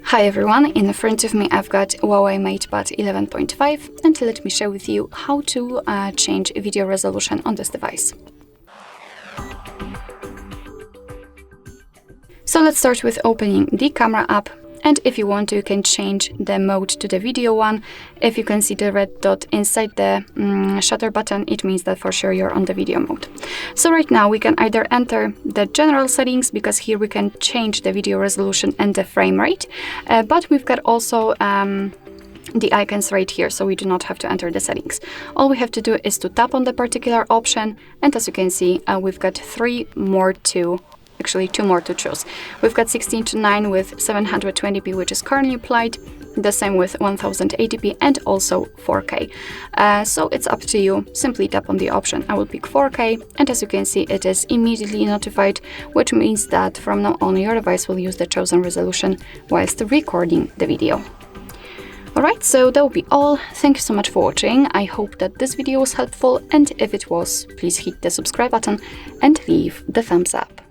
Hi everyone, in front of me I've got HUAWEI MatePad 11.5 and let me share with you how to change video resolution on this device. So let's start with opening the camera app, and if you want to, you can change the mode to the video one. If you can see the red dot inside the shutter button, it means that for sure you're on the video mode. So right now we can either enter the general settings, because here we can change the video resolution and the frame rate, but we've got also the icons right here, so we do not have to enter the settings. All we have to do is to tap on the particular option, and as you can see, we've got two more to choose. We've got 16:9 with 720p, which is currently applied, the same with 1080p and also 4K. So it's up to you. Simply tap on the option. I will pick 4K, and as you can see, it is immediately notified, which means that from now on your device will use the chosen resolution whilst recording the video. Alright, so that will be all. Thank you so much for watching. I hope that this video was helpful, and if it was, please hit the subscribe button and leave the thumbs up.